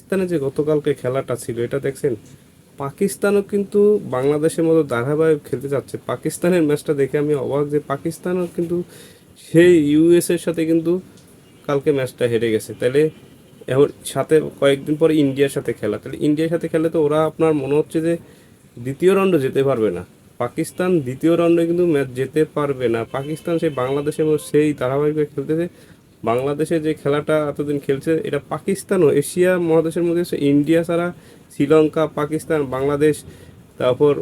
পাকিস্তানে যে গতকালকে খেলাটা ছিল এটা দেখছেন? পাকিস্তানও কিন্তু বাংলাদেশের মতো ধারাবাহিক খেলতে যাচ্ছে। পাকিস্তানের ম্যাচটা দেখে আমি অবাক যে পাকিস্তানও কিন্তু সেই ইউএসের সাথে কিন্তু কালকে ম্যাচটা হেরে গেছে। তাহলে এখন সাথে কয়েকদিন পরে ইন্ডিয়ার সাথে খেলা, তাহলে ইন্ডিয়ার সাথে খেলে তো ওরা আপনার মনে হচ্ছে যে দ্বিতীয় রাউন্ডে যেতে পারবে না। পাকিস্তান দ্বিতীয় রাউন্ডে কিন্তু ম্যাচ যেতে পারবে না। পাকিস্তান সেই বাংলাদেশের মতো সেই ধারাবাহিকভাবে খেলতেছে। বাংলাদেশে যে খেলাটা এতদিন খেলছে এটা পাকিস্তানও এশিয়া মহাদেশের মধ্যে হচ্ছে ইন্ডিয়া ছাড়া শ্রীলঙ্কা, পাকিস্তান, বাংলাদেশ, তারপর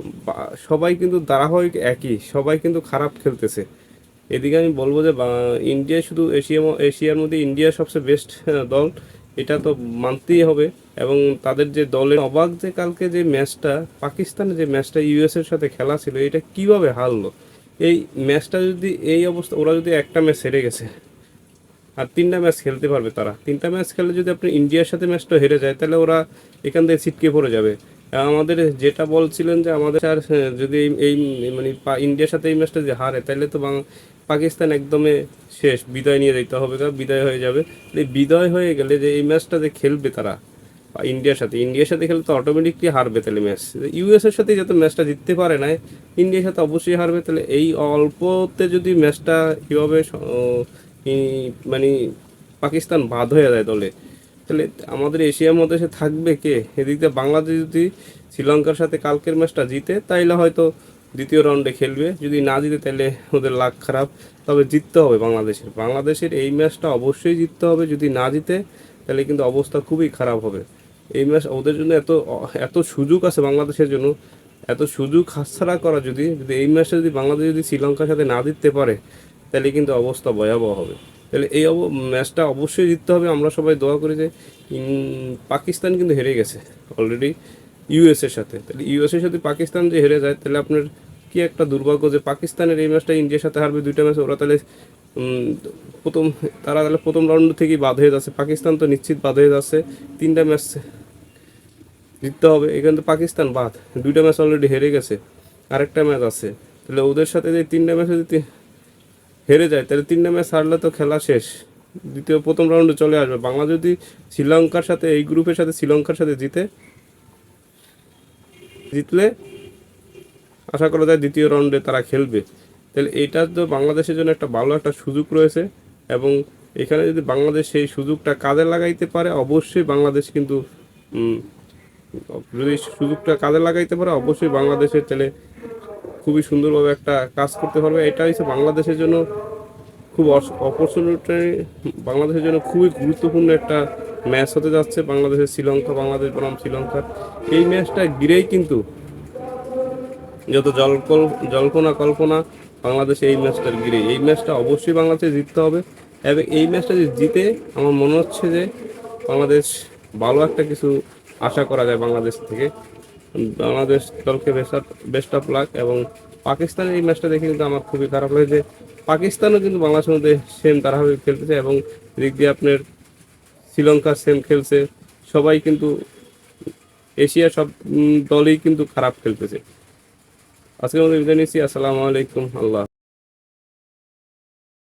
সবাই কিন্তু ধারাবাহিক একই, সবাই কিন্তু খারাপ খেলতেছে। এদিকে আমি বলবো যে ইন্ডিয়া শুধু এশিয়ার মধ্যে ইন্ডিয়া সবচেয়ে বেস্ট দল, এটা তো মানতেই হবে। এবং তাদের যে দলের অবাক যে কালকে যে ম্যাচটা পাকিস্তানের যে ম্যাচটা ইউএসের সাথে খেলা ছিল এটা কিভাবে হারলো। এই ম্যাচটা যদি এই অবস্থা, ওরা যদি একটা ম্যাচ হেরে গেছে আর তিনটা ম্যাচ খেলতে পারবে, তারা তিনটা ম্যাচ খেলে যদি আপনি ইন্ডিয়ার সাথে ম্যাচটা হেরে যায় তাহলে ওরা এখান থেকে ছিটকে পড়ে যাবে। আমাদের যেটা বলছিলেন যে আমাদের আর যদি মানে ইন্ডিয়ার সাথে এই ম্যাচটা যদি হারে তাহলে তো পাকিস্তান একদমই শেষ, বিদায় নিয়ে যেতে হবে, বিদায় হয়ে যাবে। এই বিদায় হয়ে গেলে যে এই ম্যাচটা যে খেলবে তারা ইন্ডিয়ার সাথে খেলে তো অটোমেটিকলি হারবে। তাহলে ম্যাচ ইউএসের সাথে যত ম্যাচটা জিততে পারে না, ইন্ডিয়ার সাথে অবশ্যই হারবে। তাহলে এই অল্পতে যদি ম্যাচটা কীভাবে মানে পাকিস্তান বাদ হয়ে যায় দলে, তাহলে আমাদের এশিয়ার মধ্যে সে থাকবে কে? এদিক দিয়ে বাংলাদেশ যদি শ্রীলঙ্কার সাথে কালকের ম্যাচটা জিতে তাইলে হয়তো দ্বিতীয় রাউন্ডে খেলবে, যদি না জিতে তাহলে ওদের লাক খারাপ। তবে জিততে হবে বাংলাদেশের এই ম্যাচটা অবশ্যই জিততে হবে। যদি না জিতে তাহলে কিন্তু অবস্থা খুবই খারাপ হবে। এই ম্যাচ ওদের জন্য এত এত সুযোগ আছে বাংলাদেশের জন্য, এত সুযোগ হাতছাড়া করা, যদি যদি এই ম্যাচটা যদি বাংলাদেশ যদি শ্রীলঙ্কার সাথে না জিততে পারে তাহলে কিন্তু অবস্থা ভয়াবহ হবে। তাহলে এই ম্যাচটা অবশ্যই জিততে হবে। আমরা সবাই দোয়া করি যে পাকিস্তান কিন্তু হেরে গেছে অলরেডি ইউএসের সাথে, তাহলে ইউএসের সাথে পাকিস্তান যে হেরে যায় তাহলে আপনার কি একটা দুর্ভাগ্য যে পাকিস্তানের এই ম্যাচটা ইন্ডিয়ার সাথে হারবে দুইটা ম্যাচ, ওরা তাহলে প্রথম তারা তাহলে প্রথম রাউন্ড থেকেই বাদ হয়ে যাচ্ছে। পাকিস্তান তো নিশ্চিত বাদ হয়ে যাচ্ছে, তিনটা ম্যাচ জিততে হবে, এখানে তো পাকিস্তান বাদ, দুইটা ম্যাচ অলরেডি হেরে গেছে, আরেকটা ম্যাচ আছে। তাহলে ওদের সাথে যে তিনটা ম্যাচে যদি হেরে যায় তাহলে তিনটা ম্যাচ হারলে তো খেলা শেষ, প্রথম রাউন্ডে চলে আসবে। বাংলা যদি শ্রীলঙ্কার সাথে এই গ্রুপের সাথে শ্রীলঙ্কার সাথে জিতলে আশা করা যায় দ্বিতীয় রাউন্ডে তারা খেলবে। তাহলে এটা তো বাংলাদেশের জন্য একটা ভালো একটা সুযোগ রয়েছে, এবং এখানে যদি বাংলাদেশ সেই সুযোগটা কাজে লাগাইতে পারে অবশ্যই বাংলাদেশ কিন্তু যদি সুযোগটা কাজে লাগাইতে পারে অবশ্যই বাংলাদেশের তাহলে খুবই সুন্দরভাবে একটা কাজ করতে পারবে। এটা হচ্ছে বাংলাদেশের জন্য খুব অপরচুনিটি, বাংলাদেশের জন্য খুবই গুরুত্বপূর্ণ একটা ম্যাচ হতে যাচ্ছে বাংলাদেশের শ্রীলঙ্কা, বাংলাদেশ বনাম শ্রীলঙ্কার। এই ম্যাচটা ঘিরেই কিন্তু যত জল্পনা কল্পনা বাংলাদেশ এই ম্যাচটার ঘিরে, এই ম্যাচটা অবশ্যই বাংলাদেশে জিততে হবে। এবং এই ম্যাচটা যদি জিতে আমার মনে হচ্ছে যে বাংলাদেশ ভালো একটা কিছু আশা করা যায় বাংলাদেশ থেকে। বাংলাদেশ দলকে বেস্ট অফ লাক। এবং পাকিস্তানের এই ম্যাচটা দেখে কিন্তু আমার খুবই খারাপ লাগে যে পাকিস্তানও কিন্তু বাংলাদেশের মধ্যে সেম তারাভাবে খেলতেছে, এবং দিক দিয়ে আপনার শ্রীলঙ্কা সেম খেলছে। সবাই কিন্তু এশিয়ার সব দলই কিন্তু খারাপ খেলতেছে। আজকের মধ্যে বিদায় নিচ্ছি। আসসালামু আলাইকুম। আল্লাহ।